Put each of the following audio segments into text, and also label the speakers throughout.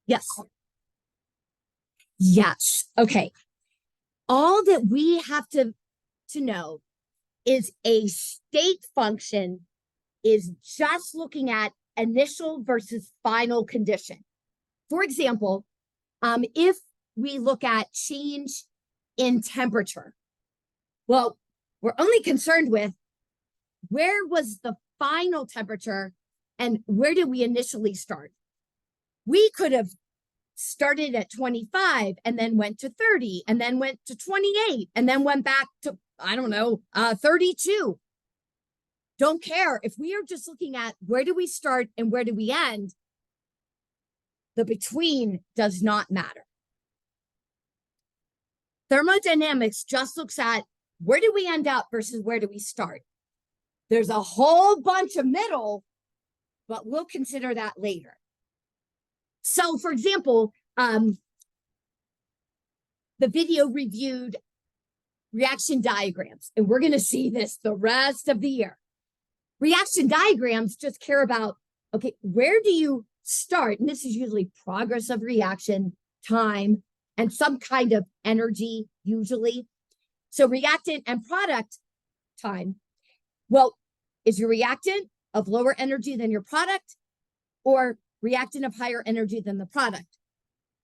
Speaker 1: Yes. Yes. Okay. All that we have to know is a state function is just looking at initial versus final condition. For example, if we look at change in temperature, well, we're only concerned with where was the final temperature and where did we initially start? We could have started at 25 and then went to 30 and then went to 28 and then went back to, I don't know, 32. Don't care. If we are just looking at where do we start and where do we end, the between does not matter. Thermodynamics just looks at where do we end up versus where do we start. There's a whole bunch of middle, but we'll consider that later. So, for example, the video reviewed reaction diagrams, and we're going to see this the rest of the year. Reaction diagrams just care about, okay, where do you start? And this is usually progress of reaction, time, and some kind of energy, usually. So reactant and product time. Well, is your reactant of lower energy than your product, or reactant of higher energy than the product?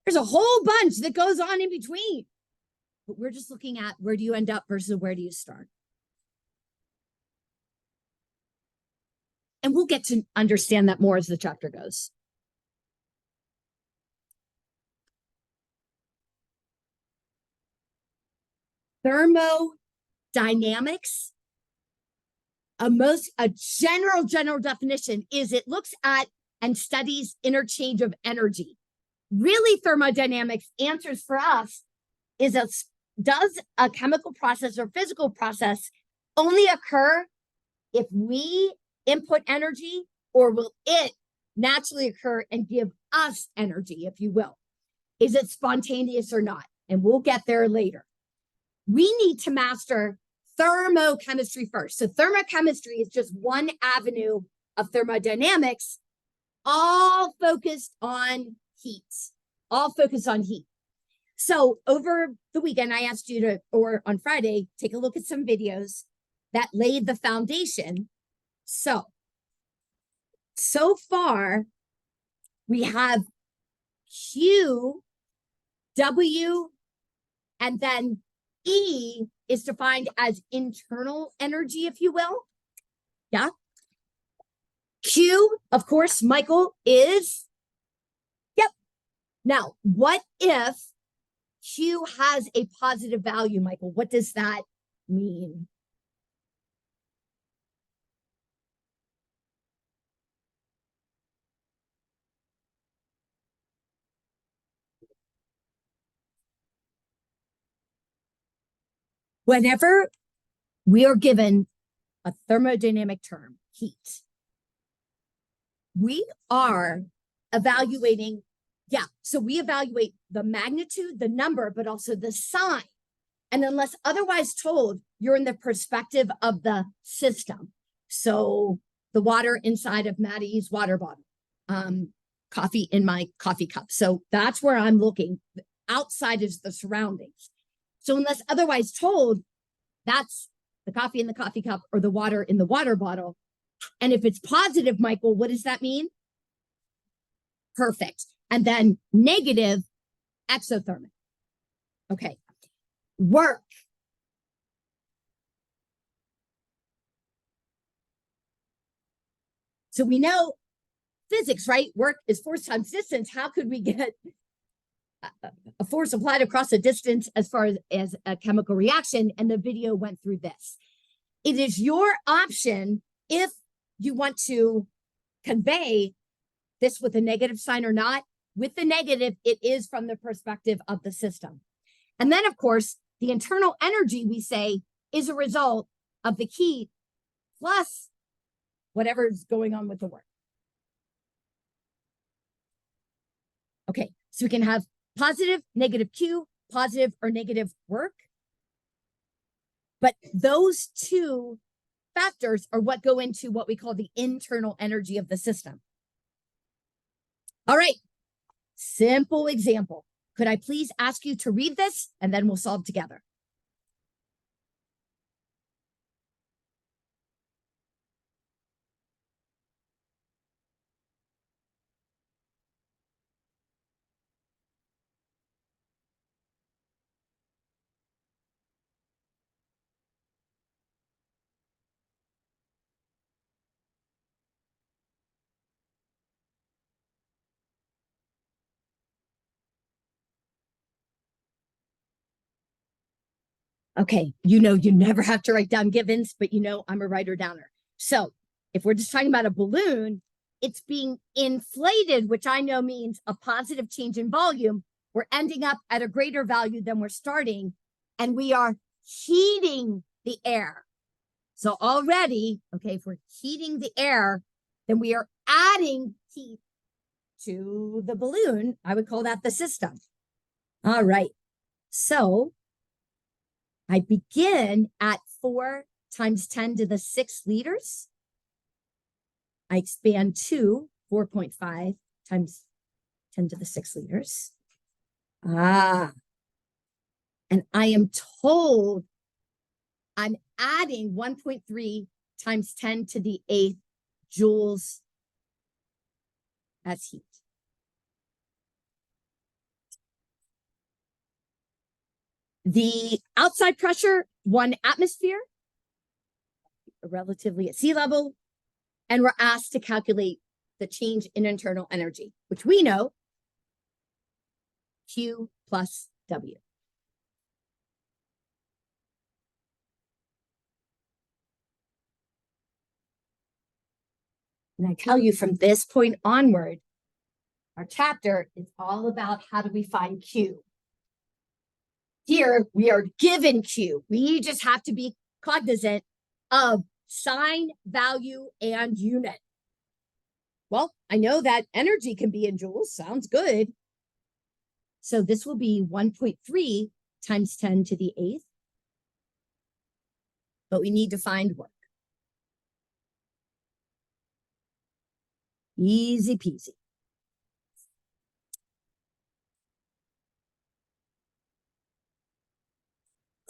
Speaker 1: There's a whole bunch that goes on in between. But we're just looking at where do you end up versus where do you start. And we'll get to understand that more as the chapter goes. Thermodynamics, a general definition is it looks at and studies interchange of energy. Really, thermodynamics answers for us is does a chemical process or physical process only occur if we input energy, or will it naturally occur and give us energy, if you will? Is it spontaneous or not? And we'll get there later. We need to master thermochemistry first. So thermochemistry is just one avenue of thermodynamics, all focused on heat. So over the weekend, I asked you to, or on Friday, take a look at some videos that laid the foundation. So far, we have Q, W, and then E is defined as internal energy, if you will. Yeah. Q, of course, Michael, is, yep. Now, what if Q has a positive value, Michael? What does that mean? Whenever we are given a thermodynamic term, heat, we are evaluating, so we evaluate the magnitude, the number, but also the sign. And unless otherwise told, you're in the perspective of the system. So the water inside of Maddie's water bottle, coffee in my coffee cup. So that's where I'm looking. Outside is the surroundings. So unless otherwise told, that's the coffee in the coffee cup or the water in the water bottle. And if it's positive, Michael, what does that mean? Perfect. And then negative, exothermic. Okay. Work. So we know physics, right? Work is force times distance. How could we get a force applied across a distance as far as a chemical reaction? And the video went through this. It is your option if you want to convey this with a negative sign or not. With the negative, it is from the perspective of the system. And then, of course, the internal energy, we say, is a result of the heat plus whatever is going on with the work. Okay, so we can have positive, negative Q, positive or negative work. But those two factors are what go into what we call the internal energy of the system. All right, Simple example. Could I please ask you to read this and then we'll solve together? Okay, you never have to write down givens, but I'm a writer downer. So if we're just talking about a balloon, it's being inflated, which I know means a positive change in volume. We're ending up at a greater value than we're starting, and we are heating the air. So already, okay, if we're heating the air, then we are adding heat to the balloon. I would call that the system. All right. So I begin at 4 times 10 to the 6 liters. I expand to 4.5 times 10 to the 6 liters. And I am told I'm adding 1.3 times 10 to the 8th joules as heat. The outside pressure, 1 atmosphere, relatively at sea level, and we're asked to calculate the change in internal energy, which we know, Q plus W. And I tell you, from this point onward, our chapter is all about how do we find Q. Here, we are given Q. We just have to be cognizant of sign, value, and unit. Well, I know that energy can be in joules. Sounds good. So this will be 1.3 times 10 to the 8th. But we need to find work. Easy peasy.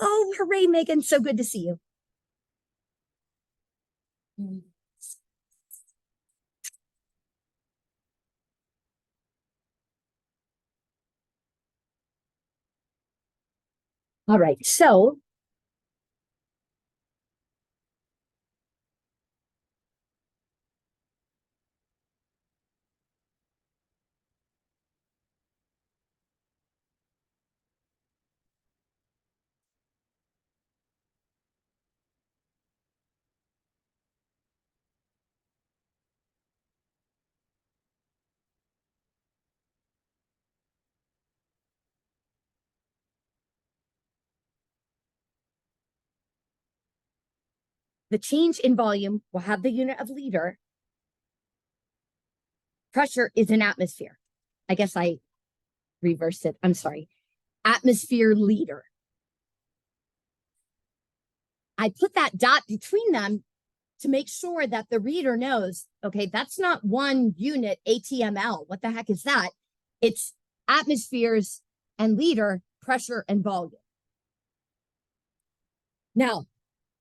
Speaker 1: Oh, hooray, Megan. So good to see you. All right, so the change in volume will have the unit of liter. Pressure is an atmosphere. I guess I reversed it. I'm sorry. Atmosphere liter. I put that dot between them to make sure that the reader knows, okay, that's not one unit ATML. What the heck is that? It's atmospheres and liter, pressure and volume. Now,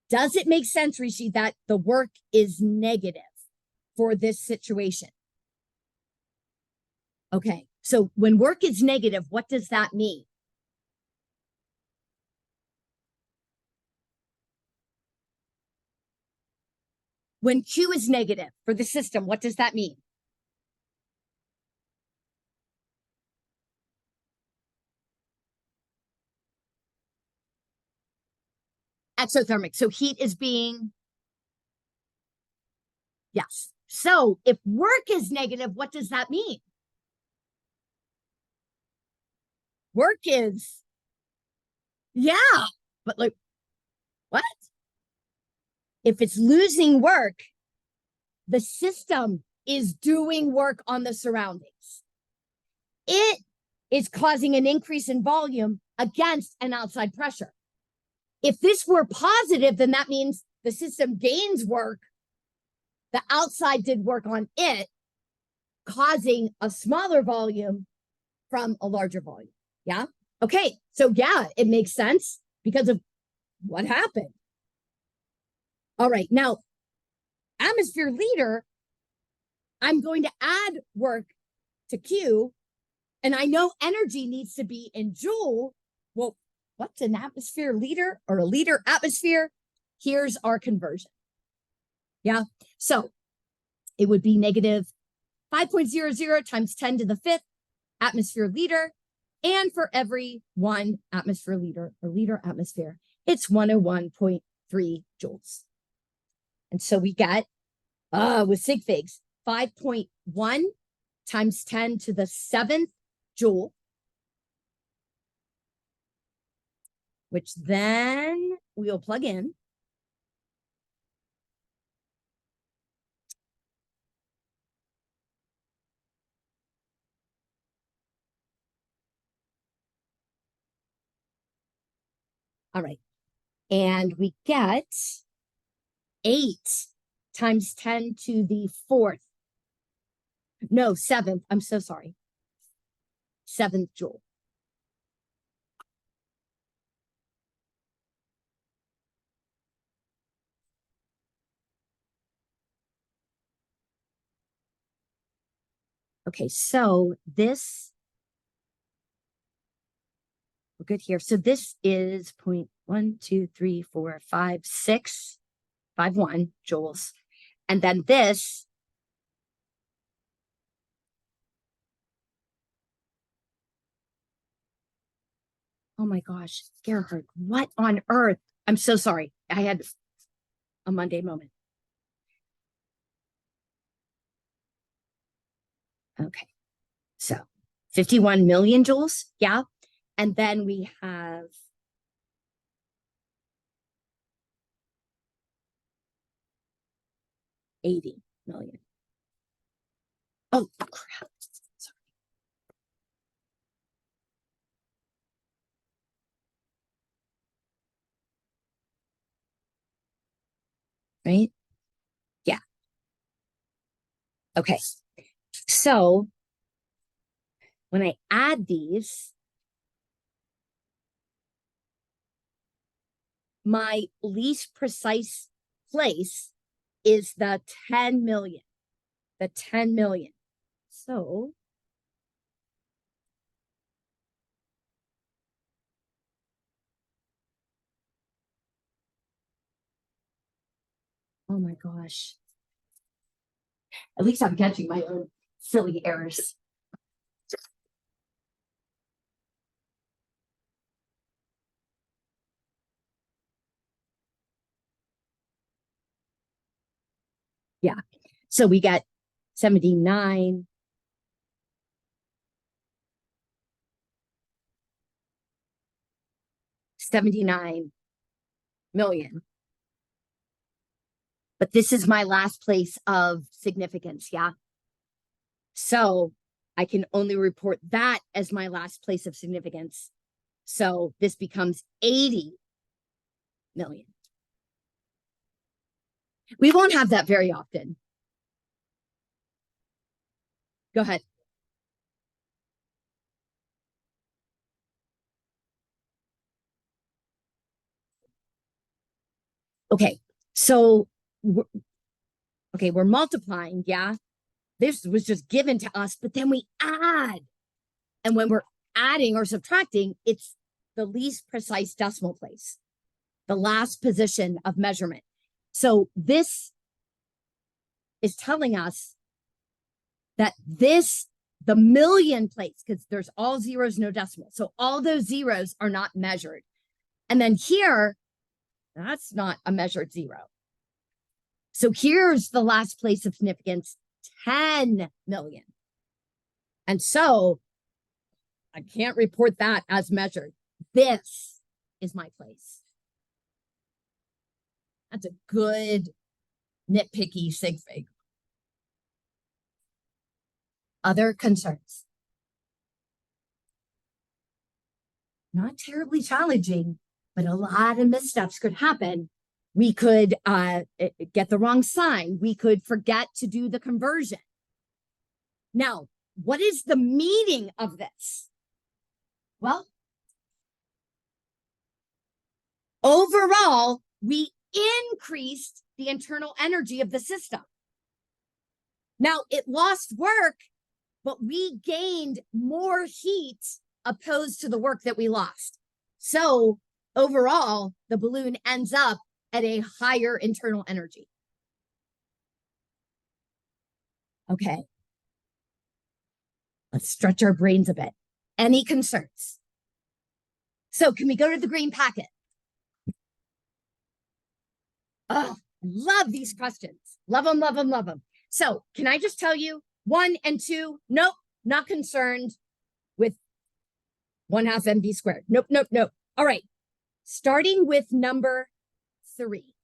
Speaker 1: does it make sense, Rishi, that the work is negative for this situation? Okay, so when work is negative, what does that mean? When Q is negative for the system, what does that mean? Exothermic. So heat is being, yes. So if work is negative, what does that mean? Work is, yeah, but like, what? If it's losing work, the system is doing work on the surroundings. It is causing an increase in volume against an outside pressure. If this were positive, then that means the system gains work. The outside did work on it, causing a smaller volume, from a larger volume. Yeah. Okay. So yeah, it makes sense because of what happened. All right. Now, atmosphere liter, I'm going to add work to Q, and I know energy needs to be in joule. Well, what's an atmosphere liter or a liter atmosphere? Here's our conversion. Yeah. So it would be negative 5.00 times 10 to the fifth atmosphere liter. And for every 1 atmosphere liter or liter atmosphere, it's 101.3 joules. And so we get, with sig figs, 5.1 times 10 to the 7th joule, which then we'll plug in. All right. And we get 8 times 10 to the 4th. No, 7th. I'm so sorry. 7th joule. Okay, so this, we're good here. So this is 0.1, 2, 3, 4, 5, 6, 5.1 joules. And then this, oh my gosh, Gearhart, what on earth? I'm so sorry. I had a Monday moment. Okay, so 51 million joules, yeah. And then we have $80 million. Oh, crap. Sorry. Right? Yeah. Okay. So when I add these, my least precise place is the 10 million. The 10 million. So oh my gosh. At least I'm catching my own silly errors. Yeah. So we got 79. $79 million. But this is my last place of significance, yeah? So I can only report that as my last place of significance. So this becomes 80 million. We won't have that very often. Go ahead. Okay, so we're multiplying, yeah? This was just given to us, but then we add. And when we're adding or subtracting, it's the least precise decimal place, the last position of measurement. So this is telling us that the million place, because there's all zeros, no decimal. So all those zeros are not measured. And then here, that's not a measured zero. So here's the last place of significance, 10 million. And so I can't report that as measured. This is my place. That's a good nitpicky sig fig. Other concerns? Not terribly challenging, but a lot of missteps could happen. We could get the wrong sign. We could forget to do the conversion. Now, what is the meaning of this? Well, overall, we increased the internal energy of the system. Now, it lost work, but we gained more heat opposed to the work that we lost. So overall, the balloon ends up at a higher internal energy. Okay. Let's stretch our brains a bit. Any concerns? So can we go to the green packet? Oh, love these questions. Love them, love them, love them. So can I just tell you 1 and 2? Nope, not concerned with 1/2 mv squared. Nope, nope, nope. All right, starting with number 3.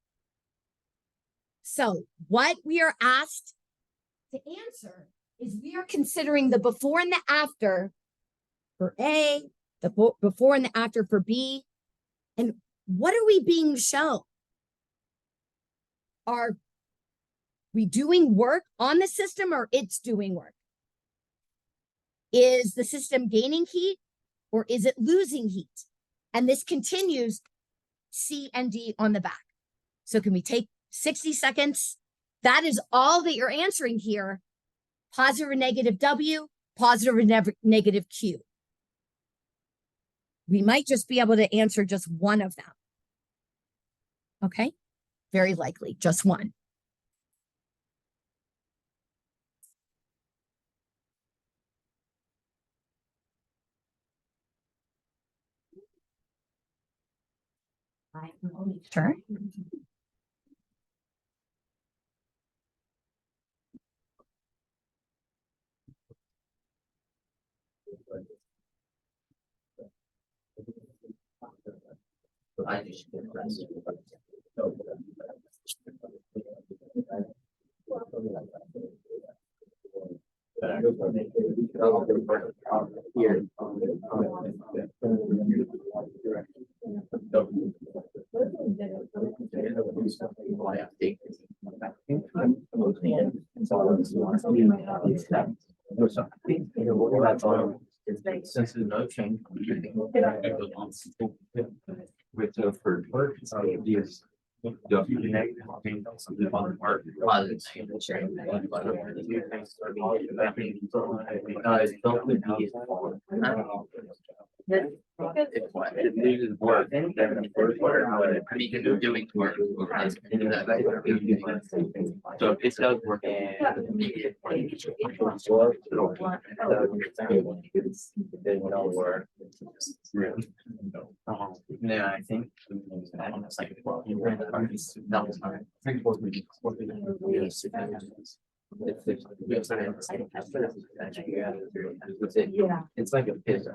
Speaker 1: So what we are asked to answer is we are considering the before and the after for A, the before and the after for B. And what are we being shown? Are we doing work on the system or it's doing work? Is the system gaining heat or is it losing heat? And this continues C and D on the back. So can we take 60 seconds? That is all that you're answering here. Positive or negative W, positive or negative Q. We might just be able to answer just one of them. Okay, very likely, just one. I will make sure.
Speaker 2: I just get pressed. Since there's no change. With the for work, yes. It loses work. I mean, you're doing work. So it does work. Yeah, I think. It's like a pit.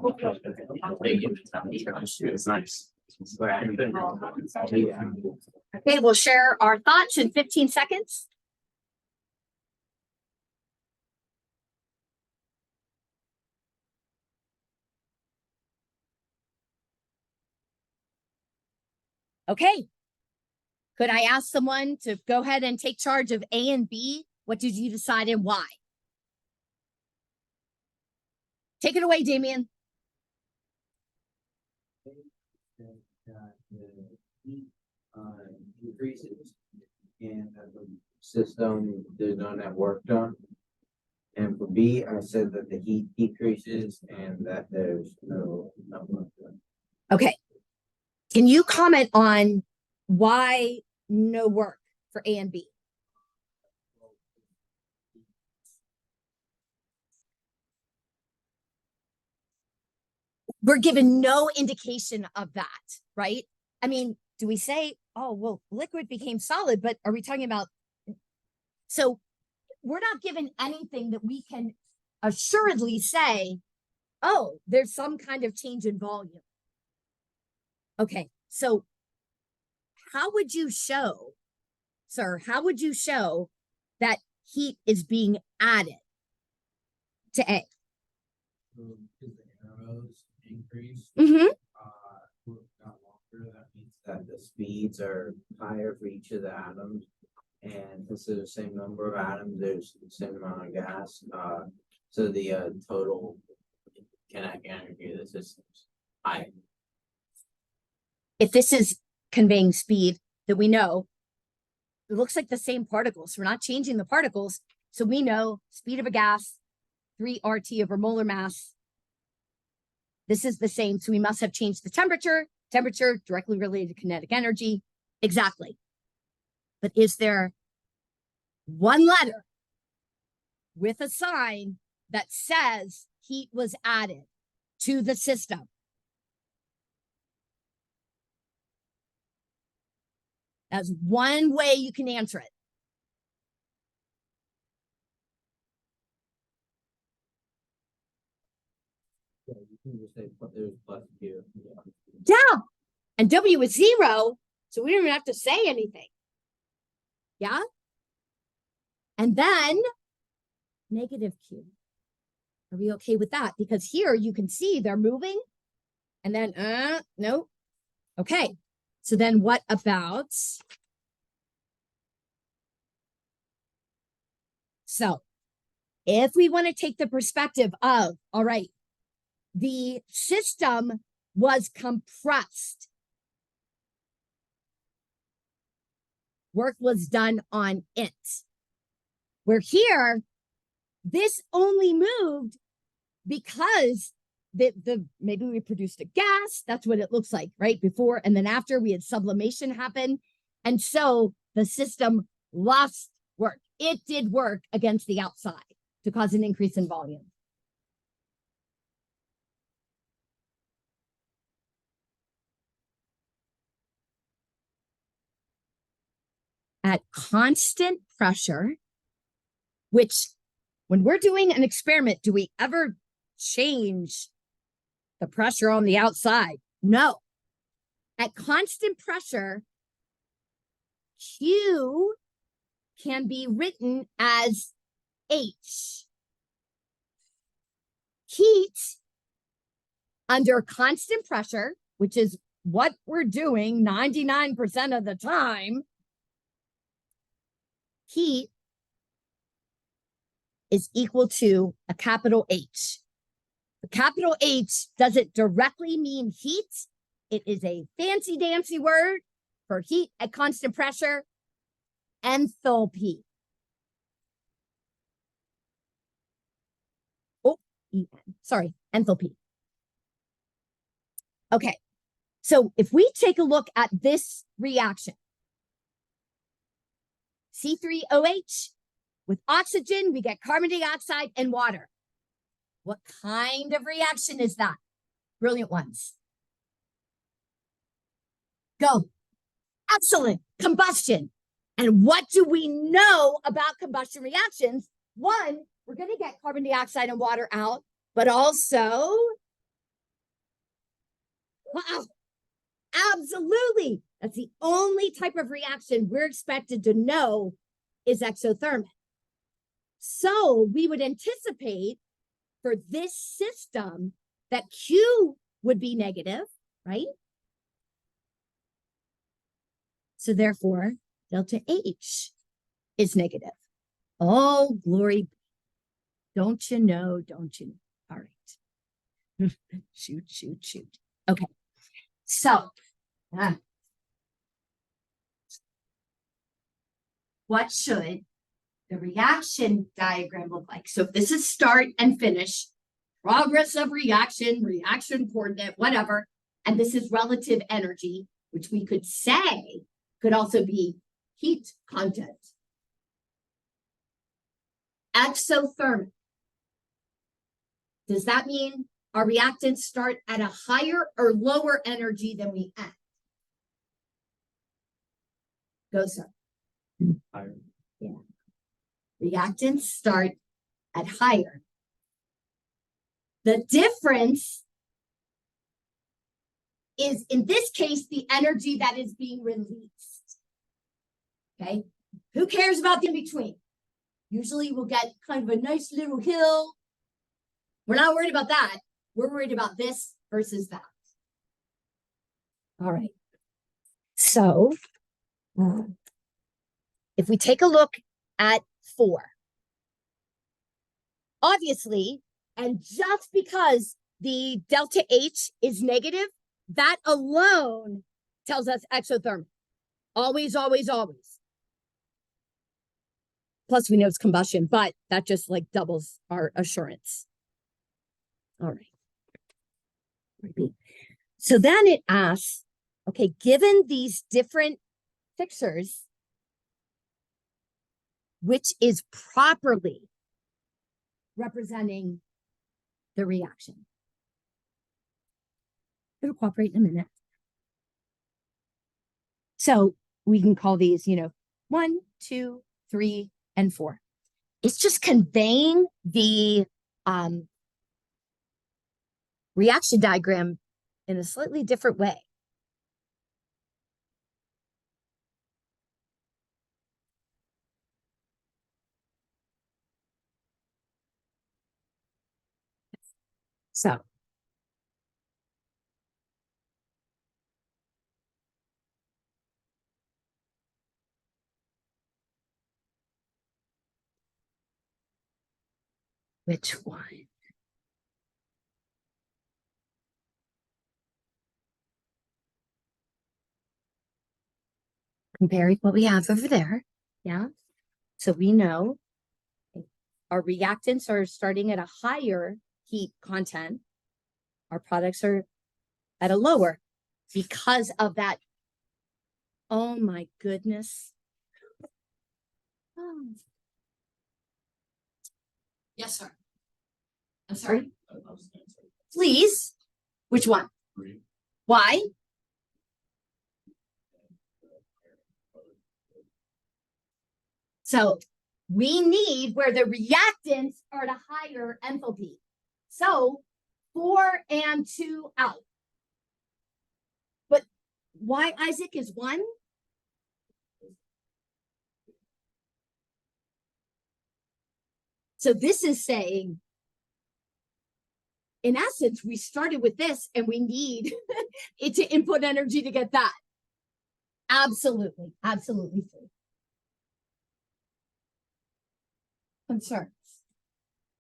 Speaker 2: It's nice.
Speaker 1: Okay, we'll share our thoughts in 15 seconds. Okay. Could I ask someone to go ahead and take charge of A and B? What did you decide and why? Take it away, Damien.
Speaker 3: Increases and the system did not have work done. And for B, I said that the heat decreases and that there's no work done.
Speaker 1: Okay. Can you comment on why no work for A and B? We're given no indication of that, right? I mean, do we say, oh, well, liquid became solid, but are we talking about? So we're not given anything that we can assuredly say, oh, there's some kind of change in volume. Okay, so how would you show, sir, how would you show that heat is being added to A?
Speaker 3: The arrows increase.
Speaker 1: Mm-hmm.
Speaker 3: Got longer. That means that the speeds are higher for each of the atoms. And this is the same number of atoms, there's the same amount of gas. So the total kinetic energy of the system's high.
Speaker 1: If this is conveying speed that we know, it looks like the same particles. We're not changing the particles. So we know speed of a gas, 3 RT over molar mass. This is the same. So we must have changed the temperature. Temperature directly related to kinetic energy. Exactly. But is there one letter with a sign that says heat was added to the system? That's one way you can answer it.
Speaker 3: Yeah, you can just say there's plus Q.
Speaker 1: Yeah. And W is 0, so we don't even have to say anything. Yeah. And then negative Q. Are we okay with that? Because here you can see they're moving and then, no. Okay. So then what about, so if we want to take the perspective of, all right, the system was compressed. Work was done on it. Where here, this only moved because maybe we produced a gas. That's what it looks like, right? Before and then after we had sublimation happen. And so the system lost work. It did work against the outside to cause an increase in volume. At constant pressure, which when we're doing an experiment, do we ever change the pressure on the outside? No. At constant pressure, Q can be written as H. Heat under constant pressure, which is what we're doing 99% of the time, heat is equal to a capital H. The capital H doesn't directly mean heat. It is a fancy dancy word for heat at constant pressure, enthalpy. Oh, sorry, enthalpy. Okay, so if we take a look at this reaction, C3OH, with oxygen, we get carbon dioxide and water. What kind of reaction is that? Brilliant ones. Go. Excellent. Combustion. And what do we know about combustion reactions? One, we're going to get carbon dioxide and water out, but also, wow, absolutely. That's the only type of reaction we're expected to know is exothermic. So we would anticipate for this system that Q would be negative, right? So therefore, delta H is negative. Oh, glory. Don't you know? Don't you know? All right. shoot. Okay. So, what should the reaction diagram look like? So if this is start and finish, progress of reaction, reaction coordinate, whatever, and this is relative energy, which we could say could also be heat content. Exothermic. Does that mean our reactants start at a higher or lower energy than we end? Go, sir.
Speaker 2: Higher.
Speaker 1: Yeah. Reactants start at higher. The difference is, in this case, the energy that is being released. Okay? Who cares about the in-between? Usually we'll get kind of a nice little hill. We're not worried about that. We're worried about this versus that. All right. So, if we take a look at 4, obviously, and just because the delta H is negative, that alone tells us exothermic. Always, always, always. Plus, we know it's combustion, but that just like doubles our assurance. All right. So then it asks, okay, given these different fixtures, which is properly representing the reaction? It'll cooperate in a minute. So we can call these, 1, 2, 3, and 4. It's just conveying the reaction diagram in a slightly different way. So which one? Comparing what we have over there. Yeah. So we know our reactants are starting at a higher heat content. Our products are at a lower because of that. Oh my goodness. Oh. Yes, sir. I'm sorry. Please. Which one? Why? So we need where the reactants are at a higher enthalpy. So 4 and 2 out. But why Isaac is 1? So this is saying, in essence, we started with this and we need it to input energy to get that. Absolutely, absolutely true. Concerns.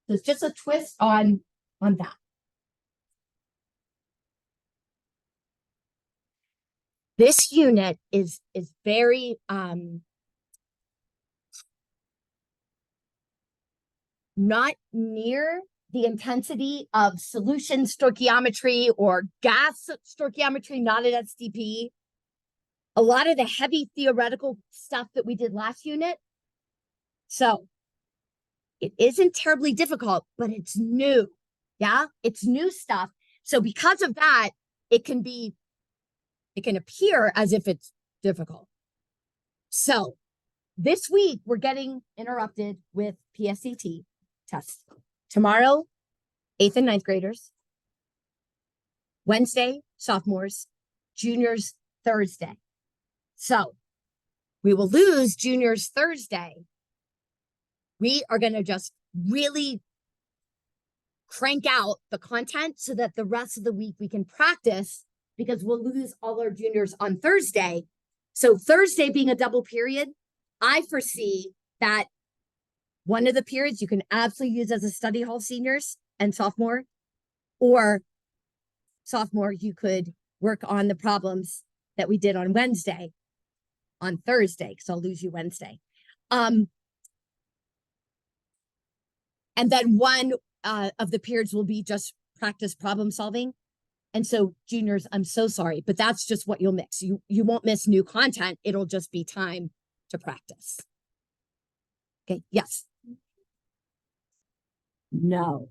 Speaker 1: So it's just a twist on that. This unit is very not near the intensity of solution stoichiometry or gas stoichiometry, not at SDP. A lot of the heavy theoretical stuff that we did last unit. So it isn't terribly difficult, but it's new. Yeah, it's new stuff. So because of that, it can appear as if it's difficult. So this week, we're getting interrupted with PSCT tests. Tomorrow, 8th and 9th graders. Wednesday, sophomores. Juniors, Thursday. So we will lose juniors Thursday. We are going to just really crank out the content so that the rest of the week we can practice, because we'll lose all our juniors on Thursday. So Thursday being a double period, I foresee that one of the periods you can absolutely use as a study hall seniors and sophomore, or sophomore, you could work on the problems that we did on Wednesday on Thursday, because I'll lose you Wednesday. And then one of the periods will be just practice problem solving. And so juniors, I'm so sorry, but that's just what you'll mix. You won't miss new content. It'll just be time to practice. Okay, yes. No.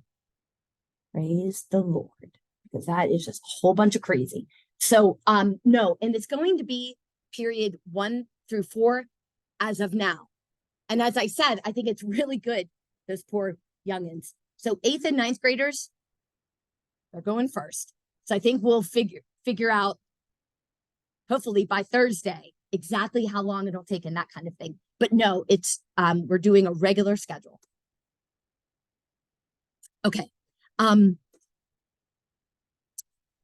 Speaker 1: Praise the Lord, because that is just a whole bunch of crazy. So, no, and it's going to be period 1 through 4 as of now. And as I said, I think it's really good, those poor youngins. So 8th and 9th graders, they're going first. So I think we'll figure out, hopefully by Thursday, exactly how long it'll take and that kind of thing. But no, it's we're doing a regular schedule. Okay.